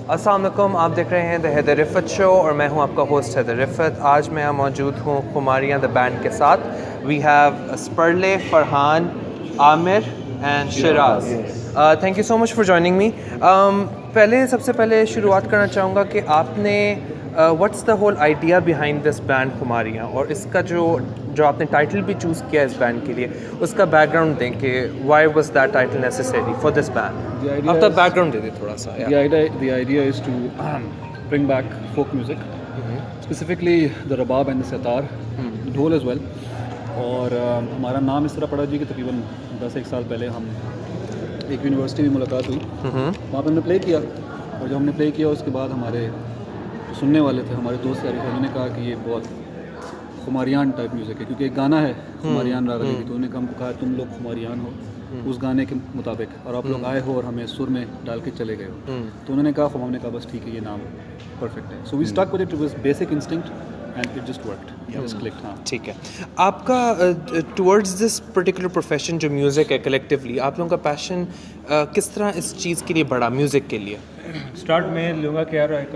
अस्सलाम वालेकुम, आप देख रहे हैं द हैदर रिफात शो और मैं हूं आपका होस्ट हैदर रिफात। आज मैं यहाँ मौजूद हूँ खुमारियाँ द बैंड के साथ। वी हैव स्पर्ले, Farhan, Aamir and Shiraz. Thank you so much for joining me. सबसे पहले शुरुआत करना चाहूँगा कि आपने what's the whole idea behind this band Khumariyan, और इसका जो आपने टाइटल भी चूज़ किया इस बैंड के लिए, उसका बैकग्राउंड दें कि why was that title necessary for this band. आप द बैकग्राउंड दे दें थोड़ा सा। The idea is to bring back folk music, specifically the rabab and the sitar, ढोल as well. और हमारा नाम इस तरह पड़ा जी कि तकरीबन 10-1 साल पहले हम एक यूनिवर्सिटी में मुलाकात हुई, वहाँ पे हमने प्ले किया, और जब हमने प्ले किया उसके बाद हमारे जो सुनने वाले थे, हमारे दोस्त यार, उन्होंने कहा कि ये बहुत खुमारियान टाइप म्यूज़िक है, क्योंकि एक गाना है खुमारियान राग की, तो उन्होंने हमको कहा तुम लोग खुमारियान हो उस गाने के मुताबिक, और आप लोग आए हो और हमें सुर में डाल के चले गए हो। तो उन्होंने कहा, हमने कहा बस ठीक है, ये नाम परफेक्ट है। So we stuck with it, was basic instinct and it just worked, just clicked. हाँ, ठीक है। आपका टुवर्ड्स दिस पर्टिकुलर प्रोफेशन जो म्यूज़िक है, कलेक्टिवली आप लोगों का पैशन किस तरह इस चीज़ के लिए बढ़ा, म्यूज़िक के लिए? स्टार्ट में लोगों के यार एक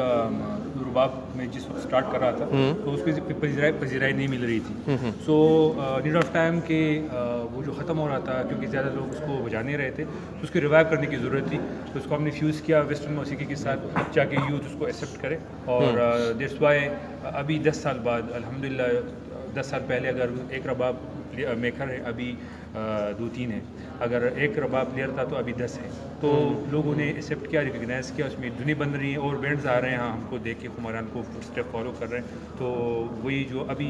रुबाब में जिस वक्त स्टार्ट कर रहा था, तो उसकी पजीराई नहीं मिल रही थी। सो नीड ऑफ टाइम के वो जो ख़त्म हो रहा था, क्योंकि ज़्यादा लोग उसको बजा नहीं रहे थे, तो उसकी रिवाइव करने की ज़रूरत थी। तो उसको हमने फ्यूज़ किया वेस्टर्न मौसीकी के साथ, ताकि यूथ उसको एक्सेप्ट करे। और दैट्स वाई अभी 10 साल बाद अल्हम्दुलिल्लाह, 10 साल पहले अगर एक रबाब मेकर है, अभी 2-3 है। अगर एक रबाब प्लेयर था तो अभी 10 है। तो लोगों ने एक्सेप्ट किया, रिकग्नाइज़ किया, उसमें धुनी बन रही है और बैंड्स आ रहे हैं, हाँ, हमको देख के खुमारियान को स्टेप फॉलो कर रहे हैं। तो वही जो अभी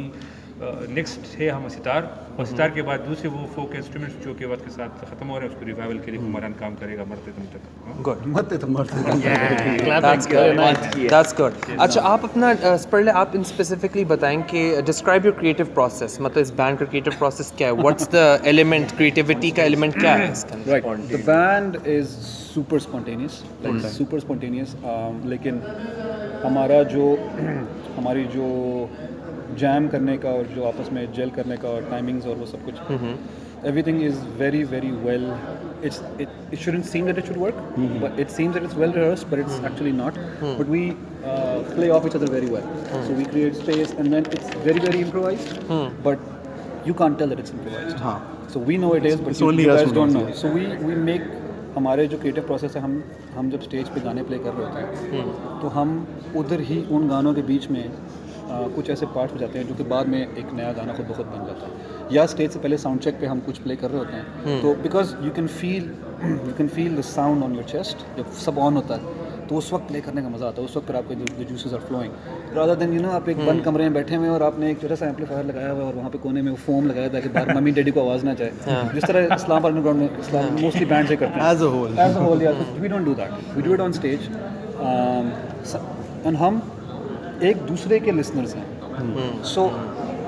नेक्स्ट है हम सितार, और सितार के बाद दूसरे वो फोक इंस्ट्रूमेंट्स जो के वक्त के साथ ख़त्म हो रहे हैं, उसको रिवाइवल के लिए खुमारियान काम करेगा मरते दम तक। गुड, मरते तो मरते। That's good. अच्छा, आप अपना स्पर्ले आप इन स्पेसिफिकली बताएं कि डिस्क्राइब योर क्रिएटिव प्रोसेस, मतलब इस बैंड का क्रिएटिव प्रोसेस क्या है? व्हाट्स द एलिमेंट, क्रिएटिविटी का एलिमेंट क्या है इसका? Right, the band is super spontaneous, like super spontaneous. लेकिन हमारी जो जैम करने का और जो आपस में जेल करने का और टाइमिंग्स और वो सब कुछ, everything is very very well. It shouldn't seem that it should work, but it seems that it's well rehearsed, but it's actually not. But we play off each other very well. So we create space, and then it's very very improvised, but you can't tell that it's improvised. So we know it is, but you guys don't know. So we make, हमारे जो creative process है, हम जब stage पे गाने play कर रहे होते हैं, तो हम उधर ही उन गानों के बीच में कुछ ऐसे पार्ट्स बजाते हैं जो कि बाद में एक नया गाना खुद ब खुद बन जाता है। या स्टेज से पहले साउंड चेक पे हम कुछ प्ले कर रहे होते हैं, तो because you can feel the sound on your chest, जब सब ऑन होता है तो उस वक्त प्ले करने का मज़ा आता है। उस वक्त फिर आपके जो juices are flowing, rather than आप एक बंद कमरे में बैठे हुए और आपने एक छोटा सा एम्पलीफायर लगाया हुआ है और वहाँ पे कोने में वो फोम लगाया था कि बाहर मम्मी डैडी को आवाज़ ना जाए, जिस तरह इस्लाम अंडरग्राउंड में इस्लाम मोस्टली बैंड से करते हैं as a whole. We don't do that, we do it on stage, and हम एक दूसरे के लिसनर्स हैं। So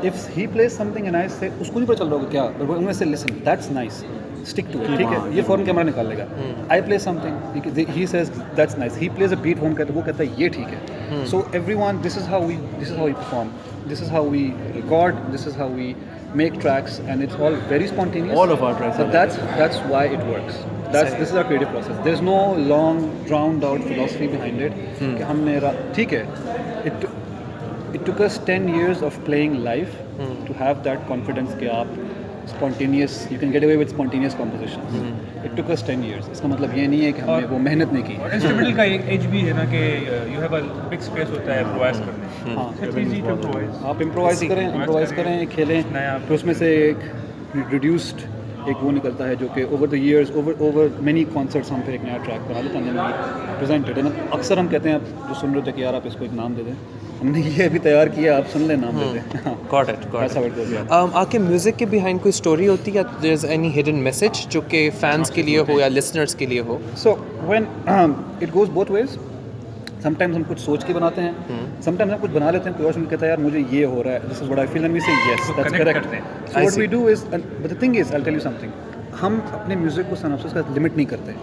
if he plays something and I say, उसको नहीं पता चल रहा होगा क्या, बट उनमें से listen, that's nice, stick to it, ठीक है, ये फॉर्म कैमरा निकाल लेगा। I play something, he says that's nice, he plays a beat, वो कहता है ये ठीक है। So everyone, this is how we perform, this is how we record, this is how we make tracks, and it's all very spontaneous. All of our tracks. But that's why it works. This is our creative process. There's no long, drawn out philosophy behind it. कि हमने ठीक है, it took us 10 years of playing live to have that confidence कि आप spontaneous, you can get away with spontaneous compositions. It took us 10 years. इसका मतलब ये नहीं है कि हमने वो मेहनत नहीं की। और इंस्ट्रूमेंटल का एक एज भी है ना कि you have a big space होता है इम्प्रोवाइज करने। हाँ, इट्स इजी टू इम्प्रोवाइज। आप इम्प्रोवाइज करें, खेलें, तो उसमें से एक रिड्यूस्ड एक वो निकलता है जो कि over the years, over many concerts हम फिर एक नया ट्रैक बना लेते हैं, प्रेजेंटेड है। अक्सर हम कहते हैं, आप जो सुन रहे थे कि यार आप इसको एक नाम दे दें, हमने ये अभी तैयार किया, आप सुन लें, नाम दे दें। Got it. आपके म्यूज़िक के बिहाइंड कोई स्टोरी होती है, या there is any hidden message जो कि फैंस के लिए हो या लिसनर्स के लिए हो? So when it goes both ways, sometimes हम कुछ सोच के बनाते हैं, समटाइम्स हम कुछ बना लेते हैं, कोई और सुन के कहता है यार मुझे ये हो रहा है, this is what I feel, and we say yes that's correct. So what we do is, but the thing is, I will tell you something, हम अपने म्यूज़िक को सिनॉप्सिस का लिमिट नहीं करते।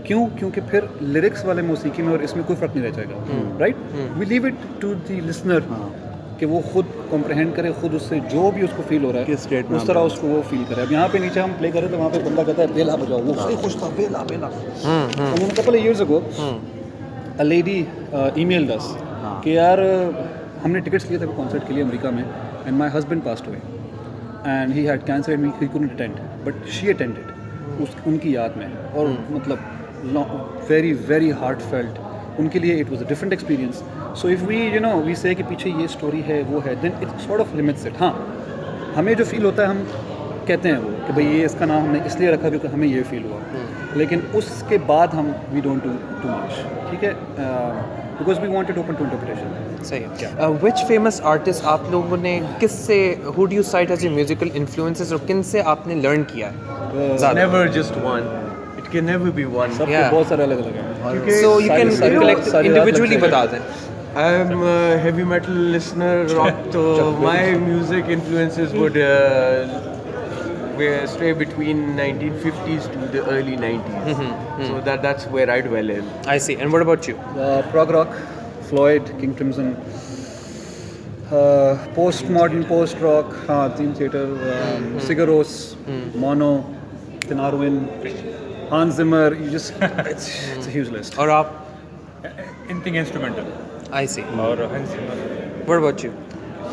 क्यों? क्योंकि फिर लिरिक्स वाले मौसीकी में और इसमें कोई फ़र्क नहीं रह जाएगा, right? We leave it to the listener कि वो खुद कॉम्प्रहेंड करे, खुद उससे जो भी उसको फील हो रहा है उस तरह उसको वो फील करे। अब यहाँ पे नीचे हम प्ले कर रहे थे, वहाँ पे बंदा कहता है बेला बजाओ, वो सही खुश था, बेला। उन्होंने couple years ago a lady emailed us कि यार हमने टिकट्स लिए थे कॉन्सर्ट के लिए अमेरिका में and my husband passed away and he had cancer and he couldn't attend but she attended उनकी याद में और मतलब very heartfelt उनके लिए it was a different experience. So if we we say कि पीछे ये स्टोरी है वो है then it sort of limits it. हाँ हमें जो फील होता है हम कहते हैं वो कि भाई ये इसका नाम हमने इसलिए रखा क्योंकि हमें ये फील हुआ, लेकिन उसके बाद हम we don't do too much, ठीक है, because we wanted open to interpretation. सही है. व्हिच फेमस आर्टिस्ट आप लोगों ने किससे who do you cite as your musical influences और किन से आपने लर्न किया है? Never just one, it can never be one. सबके बहुत सारे अलग अलग हैं, so you can collect individually बता दें. I'm a heavy metal listener, rock, so my music influences would stray between 1950s to the early 90s. So that's where I dwell in. I see. And what about you? Prog rock, Floyd, King Crimson, postmodern post rock, Dream Theater, Sigur Rós, Mono, Tinarwin, Hans Zimmer. It's a huge list. और आप? Anything instrumental. I see. और Hans Zimmer. What about you?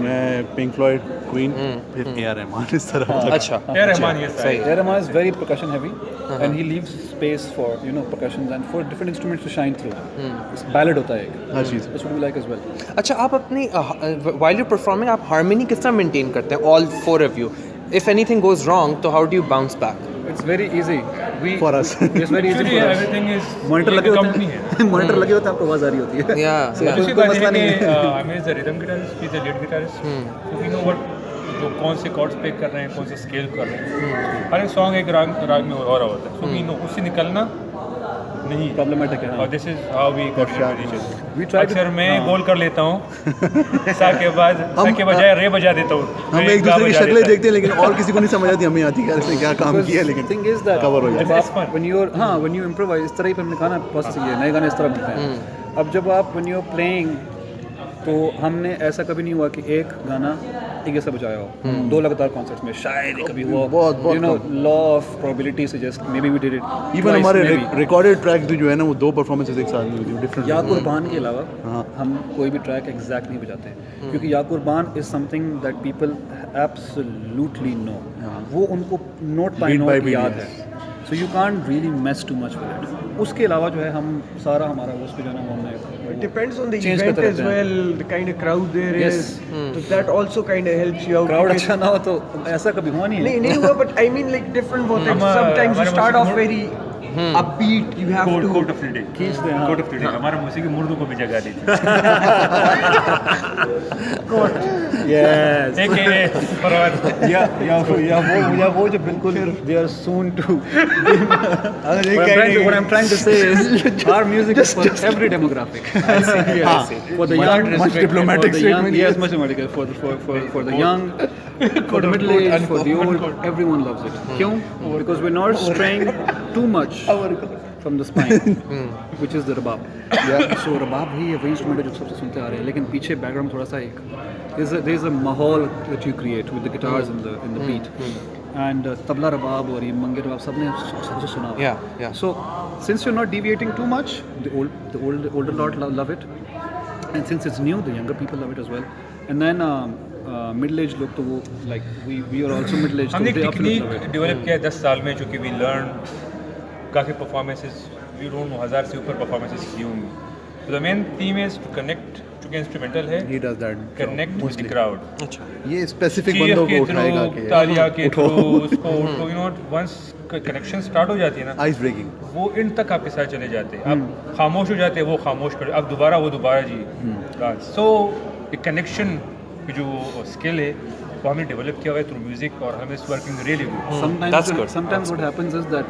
मैं pink Floyd, queen, फिर AR. Rahman, इस तरह. अच्छा. A.R. Rahman, yes. सही. A.R. Rahman is very percussion heavy, and he leaves space for percussions and for different instruments to shine through. It's ballad होता है एक. हर चीज़. That's what we like as well. अच्छा, आप अपनी while you're performing आप harmony किस तरह maintain करते हैं, all four of you? If anything goes wrong, तो how do you bounce back? It's very easy. For us. It's very easy Actually, for us. everything is monitor लगे एक होते company हैं. मॉनिटर लगे होते हैं, आपको आवाज़ आ रही होती है. Yeah. दूसरी कोई बात मसला है नहीं कि है. Aamer is the rhythm guitarist, he is the lead guitarist. So we know what जो कौन से chords play कर रहे हैं, कौन से scale कर रहे हैं. हर एक song एक राग में हो रहा होता है. So we know उससे निकलना नहीं Problematic है. और this is how we coordinate with each other. We try to. अक्सर मैं गोल कर लेता हूँ सा के बजाय रे बजा देता हूँ. हम एक दूसरे की शक्लें देखते हैं लेकिन और किसी को नहीं समझ आती, हमें आती है इसने क्या काम किया, लेकिन thing is that cover हो जाता है. when you improvise इस तरह ही हमने कहा ना, प्रोसेस ये नए गाने इस तरह बनते हैं. अब जब आप when you're playing तो हमने ऐसा कभी नहीं हुआ कि एक गाना एक जैसा बजाया हो. दो लगातार कॉन्सर्ट्स में शायद ही कभी हुआ. बहुत law of probability suggest maybe we did it. Even हमारे रिकॉर्डेड ट्रैक जो है ना वो 2 परफॉर्मेंसेस एक साथ में हुई थी डिफरेंट. या कुर्बान के अलावा हम कोई भी ट्रैक एग्जैक्ट नहीं बजाते हैं, क्योंकि या कुर्बान is something that people absolutely know. वो उनको note by Beat by note beat, याद है. So you can't really mess too much with it. उसके अलावा जो है हम सारा हमारा उस पे जो है ना हमने It depends on the Change event करते as रहते हैं. well, the kind of crowd there Yes. is. So that also kind of helps you out. Crowd because- अच्छा ना हो तो ऐसा कभी हुआ नहीं है. नहीं हुआ, but I mean like different होते हैं. Sometimes you start off very upbeat. You have to. Quote of the day. खींच दे. हाँ. Quote of the day. हमारा मौसीकी मुर्दों को भी जगा दी. Yes. AKA फरहान. या वो जो बिल्कुल they are soon to. What I'm trying to say is our music is for every demographic. For the young, much diplomatic for the young, statement, yes, yes. much diplomatic. For the young, for the middle aged, for the old, everyone loves it. क्यों? Because we're not straying too much from the spine, which is the rabab. So rabab ही वही instrument है जो सबसे सुनते आ रहे हैं, लेकिन पीछे बैकग्राउंड थोड़ा सा एक there's a माहौल that you create with the guitars and the beat. And tabla rabab और ये मंगे rabab सबने सबसे सुना हुआ. Yeah. So since you're not deviating too much, the older lot love it, and since it's new, the younger people love it as well. And then middle-aged लोग तो वो like we are also middle-aged. हमने so they absolutely technique love it. Develop किया 10 साल में, चूँकि we learn काफ़ी performances, we don't know 1000 से ऊपर परफॉर्मेंसेस की होंगी. तो the main theme is to connect, चूँकि इंस्ट्रूमेंटल है, He does that connect with the crowd. अच्छा. ये स्पेसिफिक चीयर बंदों के को उठाएगा थ्रू, कि तालिया के थ्रू उसको उठो. You know once connection start हो जाती है ना, आइस ब्रेकिंग. वो इन तक आपके साथ चले जाते हैं. आप खामोश हो जाते हैं, वो खामोश कर, अब दोबारा वो दोबारा जी. सो एक कनेक्शन की जो स्किल है वो हमने डेवलप किया हुआ है थ्रू म्यूजिक, और हमें is working really good. That's good. Sometimes what happens is that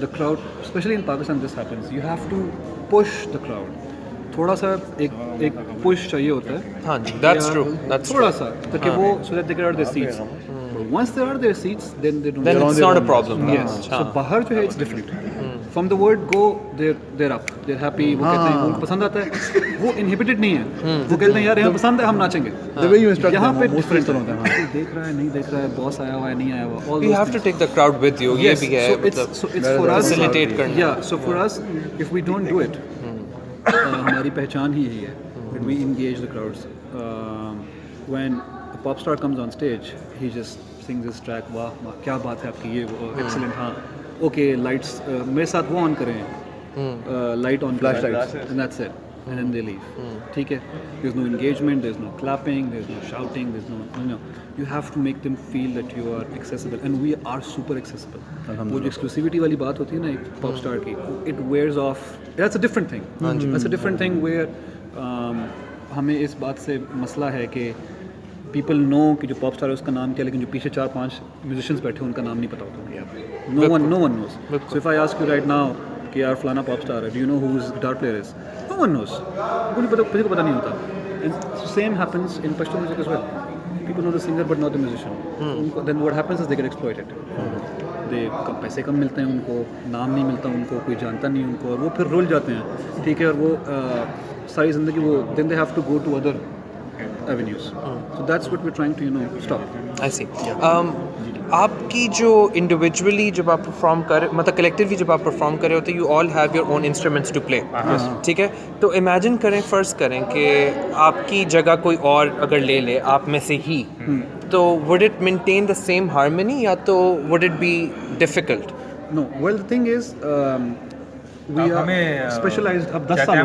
the crowd, especially in Pakistan, this happens. You have to push the crowd. थोड़ा सा एक push चाहिए होता है. हाँ जी, that's true. That's थोड़ा true. सा ताकि वो so that they get out of their seats. But once they are out of their seats, then they don't. Then it's not a problem. Yes. So बाहर जो है it's different. From the word go, they're up, they're happy. वो कहते हैं उनको पसंद आता है. वो inhibited नहीं है. वो कहते हैं यार यहाँ पसंद है, हम नाचेंगे. The way you instruct यहाँ them, पे most different होता है. कोई देख रहा है नहीं देख रहा है, बॉस आया हुआ है नहीं आया हुआ. All You those have to things. take the crowd with you. ये Yes, भी है. so it's for us facilitate करना. Yeah, so for us, if we don't do it, हमारी पहचान ही यही है that we engage the crowds. When a pop star comes on stage, he just sings his track. वाह क्या बात है आपकी, ये वो excellent. हाँ okay, lights मेरे साथ वो on करें, light on flash lights, and that's it, and then they leave. ठीक है, there's no engagement, there's no clapping, there's no shouting, there's no you have to make them feel that you are accessible, and we are super accessible. वो जो exclusivity वाली बात होती है ना एक pop star की, it wears off. That's a different thing. That's a different thing where हमें इस बात से मसला है कि people know कि जो pop star है उसका नाम क्या है, लेकिन जो पीछे 4-5 musicians बैठे हैं उनका नाम नहीं पता होता. No one knows. So if I ask you right now कि यार फलाना pop star है, do you know who his guitar player is? No one knows. किसी को पता नहीं होता. And same happens in Pashto music as well. People know the singer but not the musician. Then what happens is they get exploited. पैसे कम मिलते हैं उनको, नाम नहीं मिलता उनको, कोई जानता नहीं उनको, और वो फिर रुल जाते हैं. ठीक है, और वो सारी ज़िंदगी वो then they have to go to other avenues. So that's what we're trying to stop. I see. आपकी जो इंडिविजुअली जब आप परफॉर्म कर मतलब कलेक्टिवली जब आप परफॉर्म कर रहे होते you all have your own instruments to play, ठीक है. तो इमेजिन करें, फ़र्ज़ करें कि आपकी जगह कोई और अगर ले ले आप में से ही, तो would it maintain the same harmony या तो would it be difficult? No, well the thing is we are specialized. अब 10 साल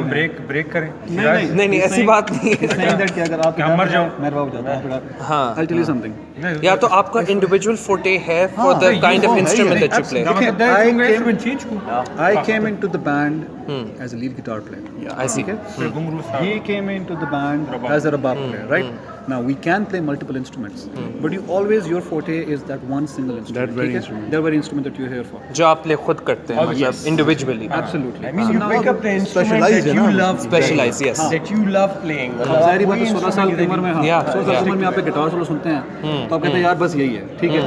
ब्रेक करें. नहीं ऐसी बात नहीं है. नहीं दैट कि अगर आप मर जाओ मैं हो जाता हूं. हाँ, I'll tell you something. या तो आपका इंडिविजुअल फोटे है for the kind of instrument that you play. I came into the band as a lead guitar player. I see. He came into the band as a rabab player, right? Now we can play multiple instruments, but your forte is that one single instrument. That very instrument that you're here for. जो आप play खुद करते हैं मतलब individually. Absolutely. I mean, you pick up the instrument that you love, Specialize, yes. that you love playing. सारी बात 16 साल की उम्र में, हाँ, 16 साल की उम्र में आप गिटार सोलो सुनते हैं तो आप कहते हैं यार बस यही है, ठीक है.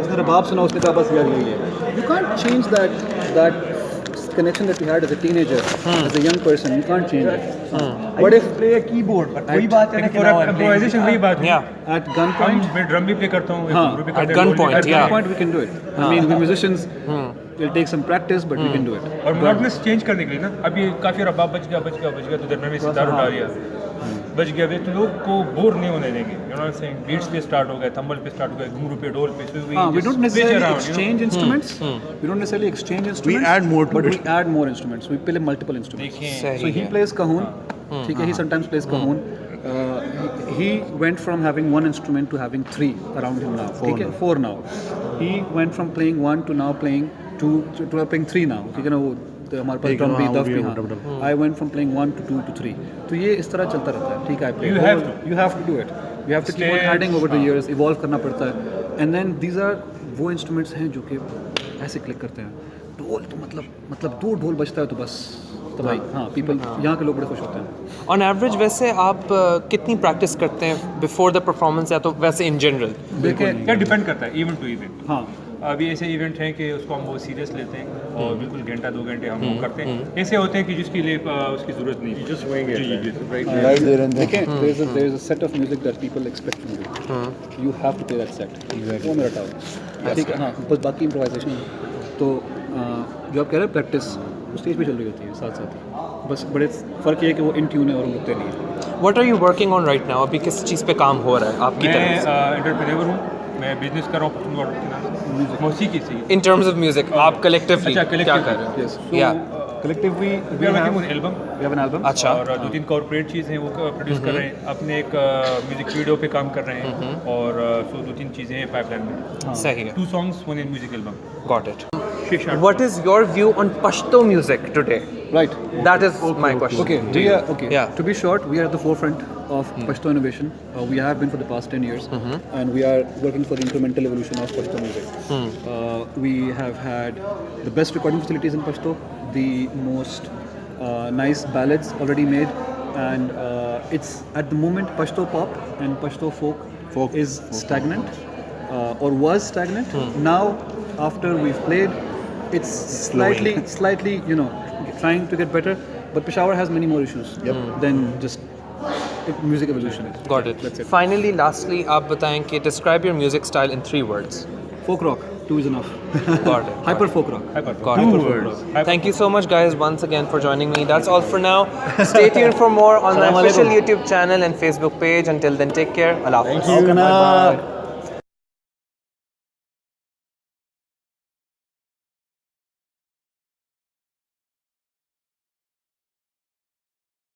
उसने रबाब सुना, उसने कहा बस यार यही है. You can't change that connection that you had as a teenager, as a young person. You can't change it. But if play a keyboard, but वही बात है ना कि now I'm playing Improvisation वही बात है. Yeah. At gunpoint, मैं drum भी प्ले करता हूँ. हाँ, भी at करता हूँ, gunpoint, at yeah. gunpoint we can do it. I mean, we musicians will take some practice, but we can do it. और मोनोटोनस चेंज करने के लिए ना, अभी काफ़ी रबाब बच गया तो दरम्यान में सितार उठा दिया, बच गया वे, तो लोग को बोर नहीं होने देंगे. You know what I'm saying? Beats पे स्टार्ट हो गए, थंबल पे स्टार्ट हो गए, घुंघरू पे, ढोल पे. We don't necessarily exchange instruments. We don't necessarily exchange instruments. add more to but it. we add more instruments. We play multiple instruments. देखें So he plays cajon. ठीक है, he sometimes plays cajon. He went from having one instrument to having 3 around him now. ठीक है, 4 now. He went from playing 1 to now playing 2 to playing 3 now. ठीक है ना, वो हमारे पास ड्रम भी दफ भी. हाँ, I went from playing 1 to 2 to 3. तो ये इस तरह चलता रहता है. ठीक है, I play. You have to do it. You have to keep on adding over the years. Evolve करना पड़ता है. And then these are वो instruments हैं जो कि ऐसे क्लिक करते हैं. ढोल तो मतलब 2 ढोल बजता है तो बस तबाही. हाँ, people यहाँ के लोग बड़े खुश होते हैं. ऑन एवरेज वैसे आप कितनी प्रैक्टिस करते हैं बिफोर द परफॉर्मेंस या तो वैसे इन जनरल? देखिए क्या डिपेंड करता है इवेंट टू इवेंट. हाँ, अभी ऐसे इवेंट हैं कि उसको हम बहुत सीरियस लेते हैं और बिल्कुल घंटा 2 घंटे हम वो करते हैं. ऐसे होते हैं कि जिसके लिए उसकी ज़रूरत नहीं. just wing it. Right there and देखिए there is a set of music that people expect from you. You have to play that set. वो मेरा टाउन. ठीक है, हाँ, बस बाकी improvisation. तो जो आप कह रहे हैं प्रैक्टिस स्टेज पे चल रही होती है साथ साथ ही. बस बड़े फ़र्क ये है कि वो इन ट्यून है और हम रुकते नहीं है. What are you working on right now? अभी किस चीज़ पे काम हो रहा है आपकी मैं तरफ से? एंटरप्रेन्योर हूँ. मैं बिजनेस कर रहा हूँ मौसीकी से. इन टर्म्स ऑफ म्यूजिक आप कलेक्टिवली अच्छा, क्या कर रहे हो? Yes. या Collectively we are working on album. we have an album. अच्छा, और 2-3 कॉर्पोरेट चीज़ हैं वो प्रोड्यूस कर रहे हैं. अपने एक म्यूजिक वीडियो पे काम कर रहे हैं और सो 2-3 चीज़ें हैं पाइपलाइन में. सही है. 2 songs, 1 music album. Got it. What is your view on Pashto music today? Right. That is my question. Okay. Yeah. To be short, we are at the forefront of Pashto innovation. We have been for the past 10 years, and we are working for the incremental evolution of Pashto music. We have had the best recording facilities in Pashto, the most nice ballads already made, and it's at the moment Pashto pop and Pashto folk is stagnant, or was stagnant. Now, after we've played, it's slightly, trying to get better. But Peshawar has many more issues than just music evolution. Got it. That's it. Finally, lastly, आप बताएं कि describe your music style in 3 words. Folk rock, 2 is enough. Got it. Hyper folk rock. Got it. Thank you so much, guys, once again for joining me. That's all for now. Stay tuned for more on my official YouTube channel and Facebook page. Until then, take care. Allah Hafiz. Thank you.